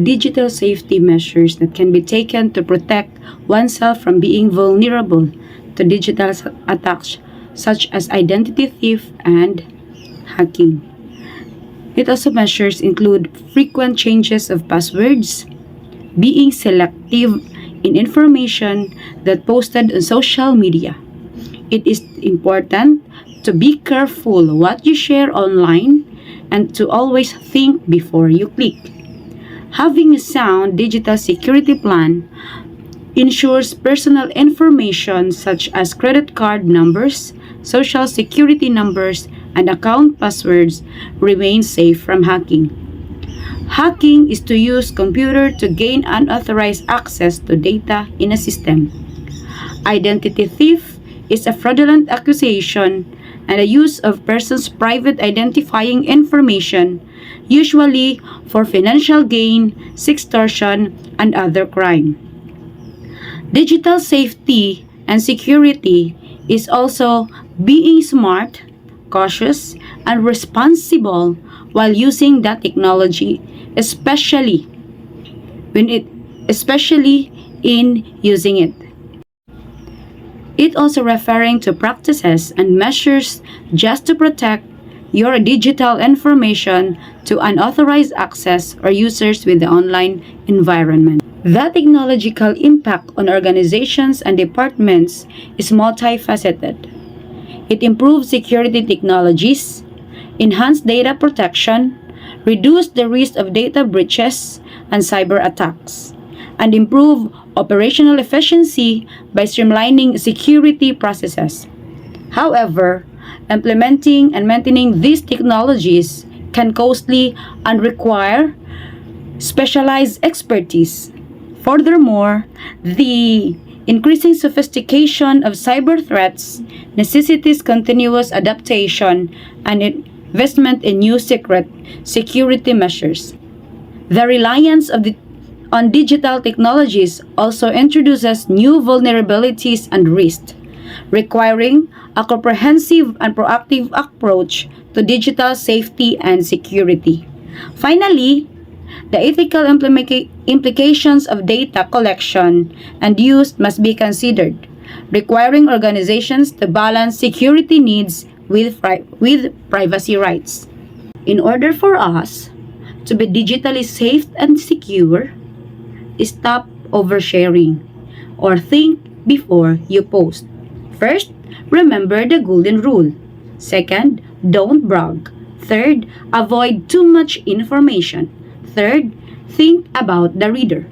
digital safety measures that can be taken to protect oneself from being vulnerable to digital attacks such as identity theft and hacking. It also measures include frequent changes of passwords, being selective in information that posted on social media. It is important to be careful what you share online and to always think before you click. Having a sound digital security plan ensures personal information such as credit card numbers, social security numbers, and account passwords remain safe from hacking. Hacking is to use computer to gain unauthorized access to data in a system. Identity theft is a fraudulent accusation and the use of persons' private identifying information, usually for financial gain, extortion, and other crime. Digital safety and security is also being smart, cautious, and responsible while using that technology, especially in using it. It also referring to practices and measures just to protect your digital information to unauthorized access or users with the online environment. The technological impact on organizations and departments is multifaceted. It improves security technologies, enhance data protection, reduce the risk of data breaches and cyber attacks, and improve operational efficiency by streamlining security processes. However, implementing and maintaining these technologies can costly and require specialized expertise. Furthermore, the increasing sophistication of cyber threats necessitates continuous adaptation and investment in new security measures. The reliance on digital technologies also introduces new vulnerabilities and risks, requiring a comprehensive and proactive approach to digital safety and security. Finally, the ethical implications of data collection and use must be considered, requiring organizations to balance security needs with privacy rights. In order for us to be digitally safe and secure, stop oversharing or think before you post. First, remember the golden rule. Second, don't brag. Third, avoid too much information. Third, think about the reader.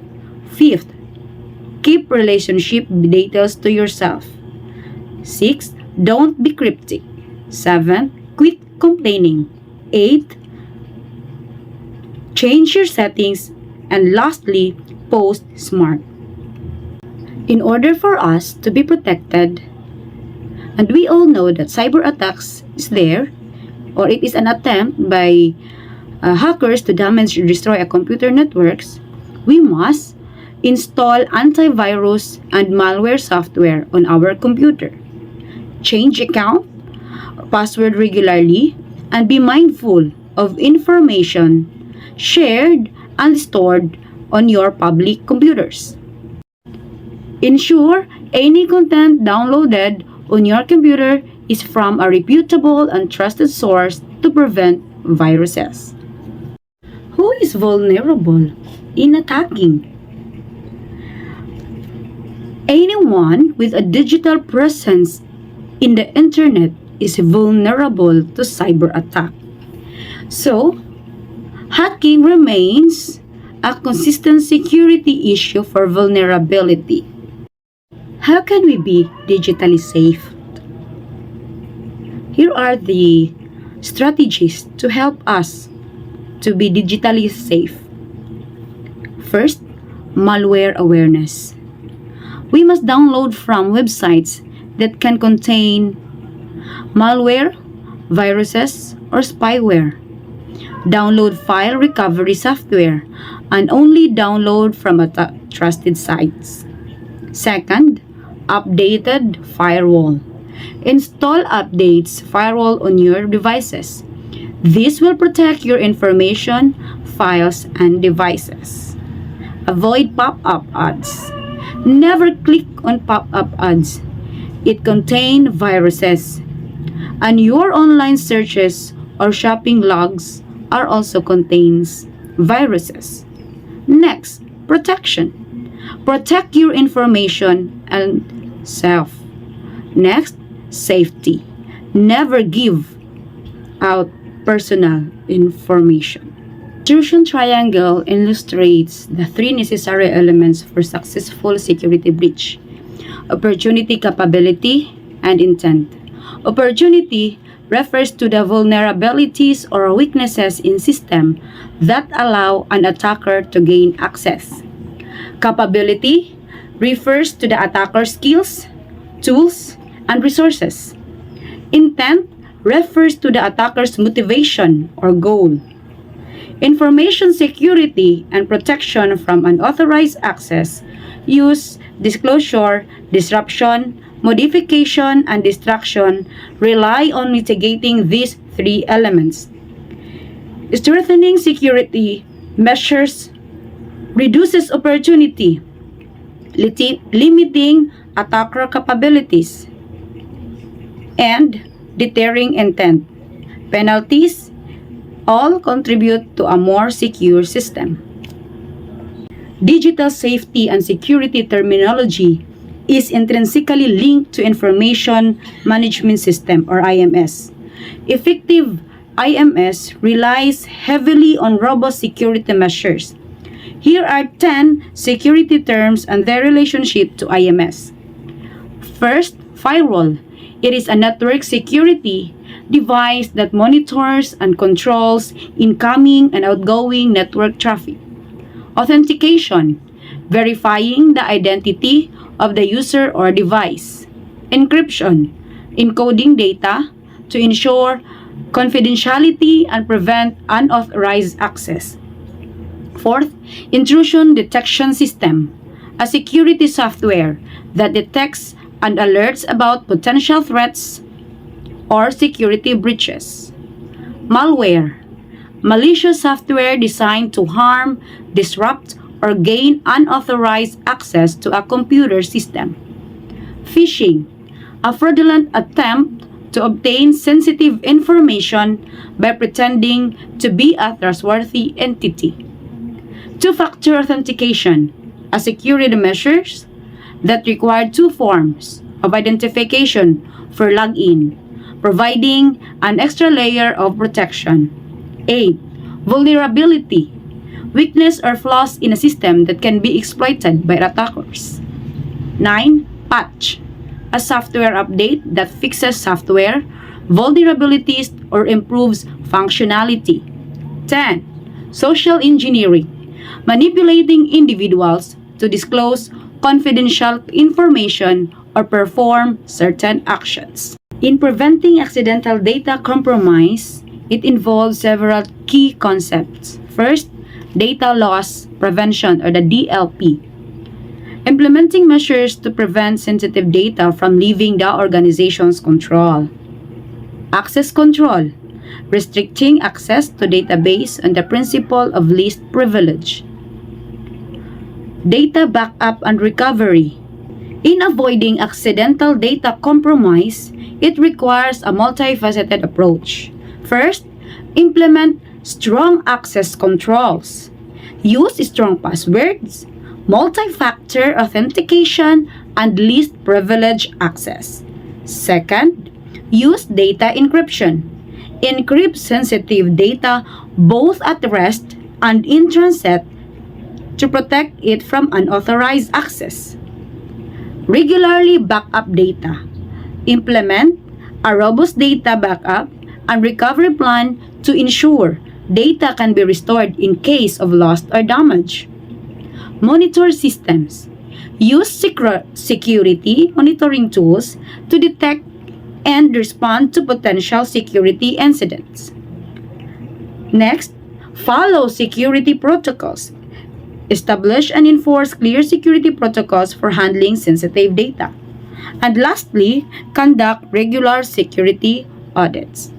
Fifth, keep relationship details to yourself. Sixth, don't be cryptic. Seventh, quit complaining. Eighth, change your settings. And lastly, post smart. In order for us to be protected, and we all know that cyber attacks is there, or it is an attempt by hackers to damage or destroy a computer networks, we must install antivirus and malware software on our computer, change account or password regularly, and be mindful of information shared and stored on your public computers. Ensure any content downloaded on your computer is from a reputable and trusted source to prevent viruses. Who is vulnerable in attacking? Anyone with a digital presence in the internet is vulnerable to cyber attack. So, hacking remains a consistent security issue for vulnerability. How can we be digitally safe? Here are the strategies to help us to be digitally safe. First, malware awareness. We must download from websites that can contain malware, viruses, or spyware. Download file recovery software and only download from trusted sites. Second, updated firewall. Install updates firewall on your devices. This will protect your information, files, and devices. Avoid pop-up ads. Never click on pop-up ads. It contains viruses. And your online searches or shopping logs are also contains viruses. Next, protection. Protect your information and self. Next, safety. Never give out personal information. Intrusion triangle illustrates the three necessary elements for successful security breach: opportunity, capability, and intent. Opportunity refers to the vulnerabilities or weaknesses in system that allow an attacker to gain access. Capability refers to the attacker's skills, tools, and resources. Intent refers to the attacker's motivation or goal. Information security and protection from unauthorized access, use, disclosure, disruption, modification, and destruction rely on mitigating these three elements. Strengthening security measures reduces opportunity, limiting attacker capabilities, and deterring intent. Penalties all contribute to a more secure system. Digital safety and security terminology is intrinsically linked to Information Management System or IMS. Effective IMS relies heavily on robust security measures. Here are 10 security terms and their relationship to IMS. First, firewall. It is a network security device that monitors and controls incoming and outgoing network traffic. Authentication, verifying the identity of the user or device. Encryption, encoding data to ensure confidentiality and prevent unauthorized access. Fourth, intrusion detection system, a security software that detects and alerts about potential threats or security breaches. Malware, malicious software designed to harm, disrupt, or gain unauthorized access to a computer system. Phishing, a fraudulent attempt to obtain sensitive information by pretending to be a trustworthy entity. Two-factor authentication, a security measures that require two forms of identification for login, providing an extra layer of protection. 8. Vulnerability, weakness or flaws in a system that can be exploited by attackers. 9. Patch, a software update that fixes software vulnerabilities or improves functionality. 10. Social engineering, manipulating individuals to disclose confidential information or perform certain actions. In preventing accidental data compromise, it involves several key concepts. First, data loss prevention or the DLP. Implementing measures to prevent sensitive data from leaving the organization's control. Access control, restricting access to database on the principle of least privilege. Data backup and recovery. In avoiding accidental data compromise, it requires a multifaceted approach. First, implement strong access controls. Use strong passwords, multi-factor authentication, and least privilege access. Second, use data encryption. Encrypt sensitive data both at rest and in transit to protect it from unauthorized access. Regularly back up data. Implement a robust data backup and recovery plan to ensure data can be restored in case of loss or damage. Monitor systems. Use security monitoring tools to detect and respond to potential security incidents. Next, follow security protocols. Establish and enforce clear security protocols for handling sensitive data. And lastly, conduct regular security audits.